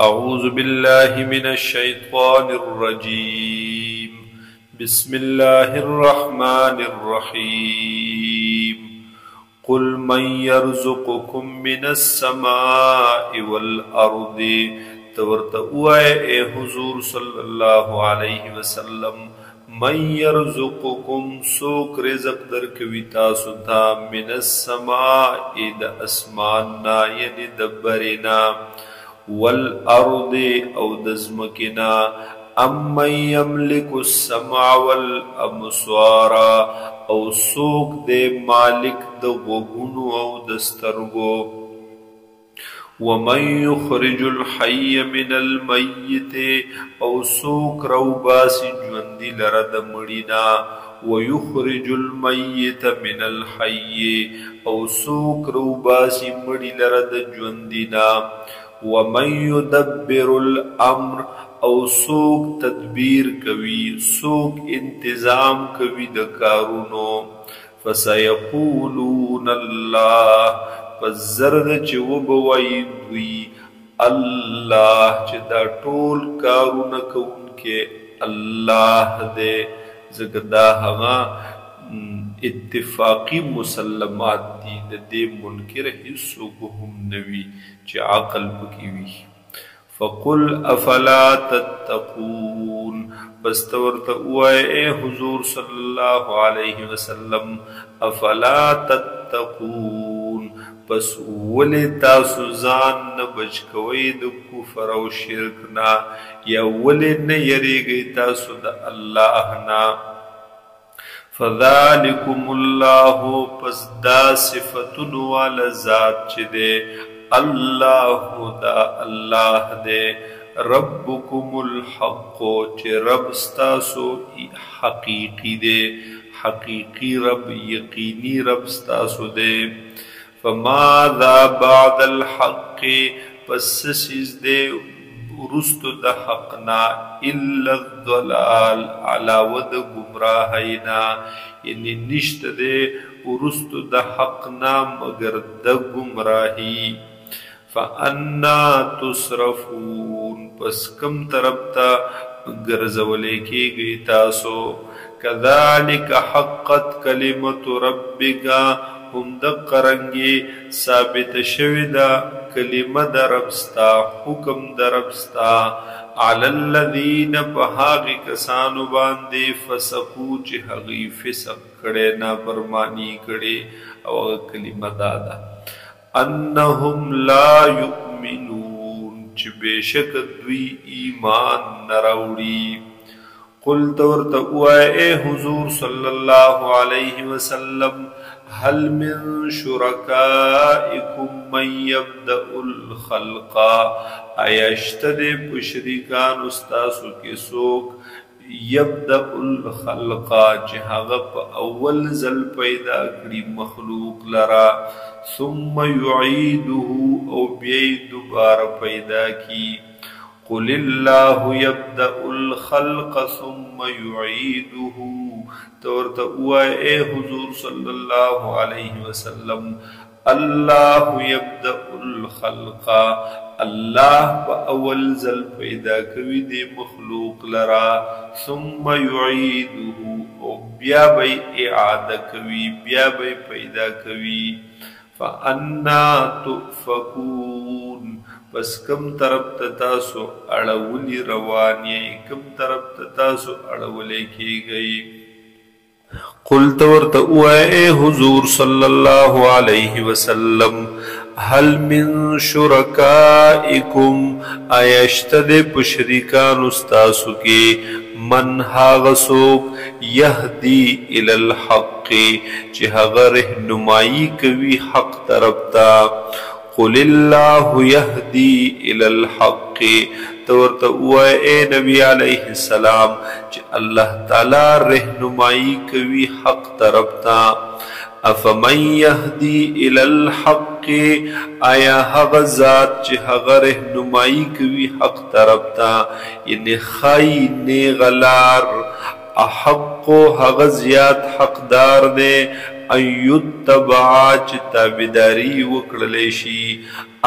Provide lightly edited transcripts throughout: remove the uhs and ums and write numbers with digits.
أعوذ بالله من الشيطان الرجيم. بسم الله الرحمن الرحيم. قل من يرزقكم من السماء والأرض. تورتوائے حضور صلی اللہ علیہ وسلم، من يرزقكم سوک رزق در کوي تاسو تا من السماء د اسماننا یعنی دبرنا، والارض او دزمکنا، امن یملک السمع والابصار او سوک دے مالک د غوږونو او دسترګو، ومن يخرج الحي من الميت او سوک روباسی ژوندي لره د مړینا، ويخرج الميت من الحي او سوک روباسی مړی لره د ژوندینا، ومن يدبر الامر او سوک تدبیر کوي، سوک انتظام کوي د کارونو، فسيقولون الله، پس زرد چه وبوئی دوی اللہ، چه دا ټول کارونه کوونکے اللہ دے، زگدا ہما اتفاقی مسلمات دی دے منکر حصو کو ہم نوی چه عقل بکیوی. فقل افلا تتقون، بس تورتوائے اے حضور صلی اللہ علیہ وسلم، افلا تتقون، پس ولی تاسو ځان نه بچ کوئ د کفر او شرک نه، یا ولی نه یریږئ تاسو د الله نه. فذالکم الله، پس دا صفتونو والا ذات چې دی الله، دا الله دی، ربکم الحق، چې رب ستاسو حقیقی دی، حقیقی رب، یقینی رب ستاسو دی. فماذا بعد الحق، پس سیز دے رست د حقنا، الا الضلال، علاوه د گمراهینا، یعنی نشت دے رست د حقنا مگر د گمراهی. فانا تصرفون، پس کم طرف تا گرزولے کی گئی تاسو. کذالک حقت کلمت ربک، هم دق رنگی ثابت شوی دا کلمه دا ربستا، حکم دا ربستا، علی الذین پہاغی کسانو باندے فسقو چی حقی فسق کڑے، نافرمانی کڑے، او کلمه دادا انہم لا یؤمنون، چی بیشک دوی ایمان نراوڑی. قل تورت اے حضور صلی اللہ علیہ وسلم، هل من شرکائکم من یبدأ الخلق، ایشتد پشریکان استاسو کے سوک یبدأ الخلق، جہاغب اول زل پیدا کری مخلوق لرا، ثم یعیدہ او بیئی دوبارہ پیدا کی. قل اللہ یبدأ الخلق ثم یعیدہ، تورتا اے حضور صلی اللہ علیہ وسلم، اللہ یبدأ الخلق، اللہ پا اول زل پیدا کوي دے مخلوق لرا، ثم یعیدہ او بیا بی اعادہ کوي، بیا بی پیدا کوي. فانا تؤفکون، پس کم طرف تتاسو اڑولی روانی، کم طرف تتاسو اڑولے کی گئی. قل تورت اے حضور صلی اللہ علیہ وسلم، هل من شرکائکم، ایشتد پشریکان استاسو کے، من ہاغسوک یهدی الی الحق، چی ہاغ رہنمائی کوي حق طرف تا. قل اللہ یهدی الی الحق، تورتا اے نبی علیہ السلام، چی اللہ تعالی رہنمائی کوي حق طرف تا. افمن یهدی الی الحق، آیا حق ذات چی حق رہنمائی کوي حق طرف تا، یعنی خائن غلار، احق حق زیاد حقدار دے، ان یتبع چی تابداری وکڑلیشی،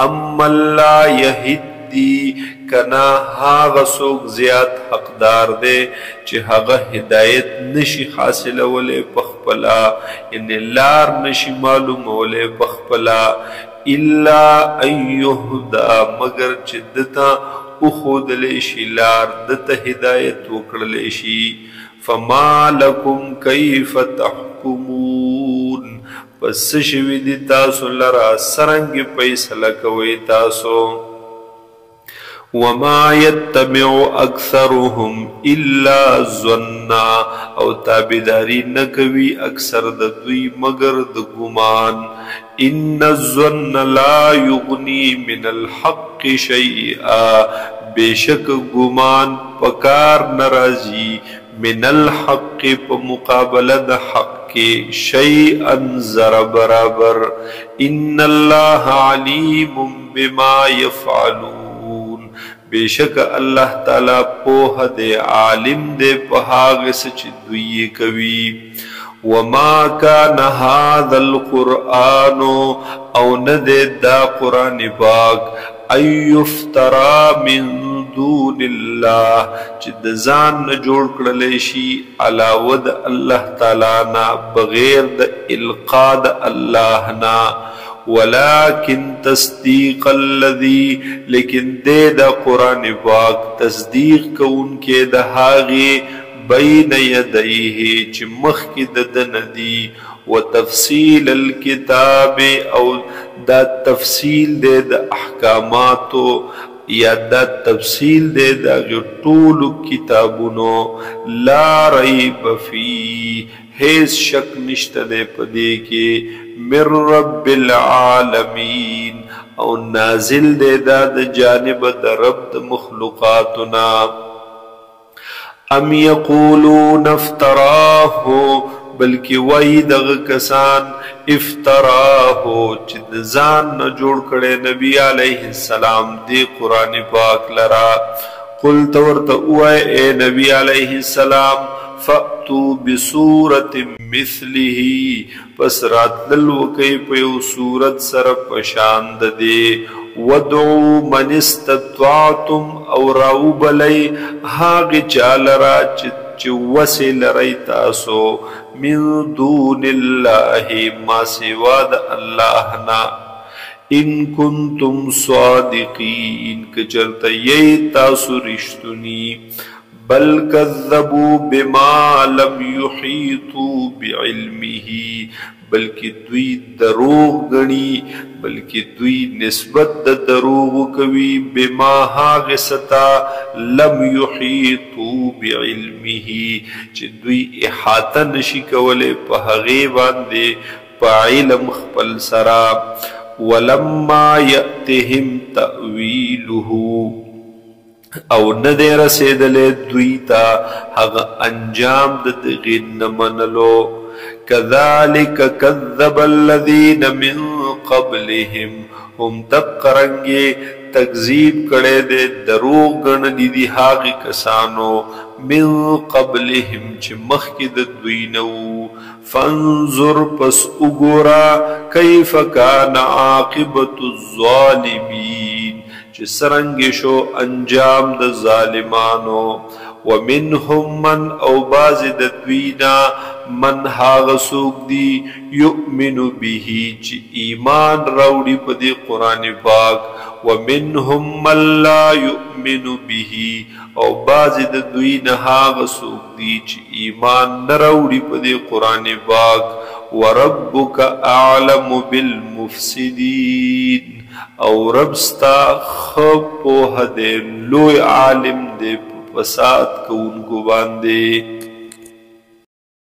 اما لا یهدی کنا هاغه څوک زیات حقدار دی چې هغه هدایت نشي حاصلولی پخپلا یعنی لار نشي معلومولی پخپلا الا ان یهدا مگر چې دتا اخودلی شي لار دته هدایت وکړلی شي فما لکم کیف تحکمون پس شوی دی تاسو لرا سرنگ فیصله کوي تاسو وما يتبع اکثرهم الا ظنا او تابعداری نکوي اکثر د دوی مگر د ګمان ان الظن لا یغنی من الحق شیئا بیشک ګمان پکار ناراضی من الحق په مقابله د حق کې شیئا ذره برابر ان الله علیم بما یفعلون بیشک الله تعالی په دې عالم دې په هغه چې دوی کوي وما كان هذا القرآن او ند دا قرآن پاک ایفترا من دون الله چې د ځان نه جوړ کړلی شي علاوه د الله تعالی نه بغیر د القا د الله نه ولكن تصدیق الذي لیکن د قرآن پاک تصدیق کوونکې د هغې بین یدیه چې مخکې د ده نه دي وتفصیل الکتاب او دا تفصیل دی د احکاماتو یا دا تفصیل دی د ټولو کتابونو لا ریب فیه هیڅ شک نشته دی په دې کې من رب العالمین او نازل دی دا د جانب د رب د مخلوقاتنا ام یقولون افتراه بلکې وای دغه کسان افتراه چې د ځان نه جوړ کړي نبی علیه السلام دی قرآن پاک لرا قلت ورته وای اے نبی علیه السلام فأتو بصورت مثله پس راتلل وکي په یو صورت سره پشان د دې ودعو من استطعتم او راو بلی هاغ چالرا چې وسی لري تاسو من دون الله ما سوا د الله نا ان کنتم صادقین کچرته یی تاسو رښتونی بل کذبوا بما لم يحيطوا بعلمه بلکې دوی دروغ غني بلکې دوی نسبت د دروغ کوي بما هاغه ستا لم يحيطوا بعلمه چې دوی احاطه نشي کولای په هغه باندې په علم خپل سرا ولما ياتهم تاويله او نه دی رسېدلی دوی ته هغه انجام د دغې نه منلو كذلك كذب الذين من قبلهم هم دقرنګې تکذیب کړی دی دروغ ګڼلي دي هغې کسانو من قبلهم چې مخکې د دوی نه وو فانظر پس وګوره کیف کان عاقبة الظالمین چې څرنګه شو انجام د ظالمانو ومنهم من او بعض د دوینا من هاغه څوک دي یؤمن به چې ایمان راوړي په دې قرآن پاک ومنهم من لا یؤمن به او بعض د دوینا هاغه څوک دي چې ایمان نه راوړي په دې قرآن پاک وربک اعلم بالمفسدین او رب ستا خب پوه دے لوی عالم دے فساد کونکو باندے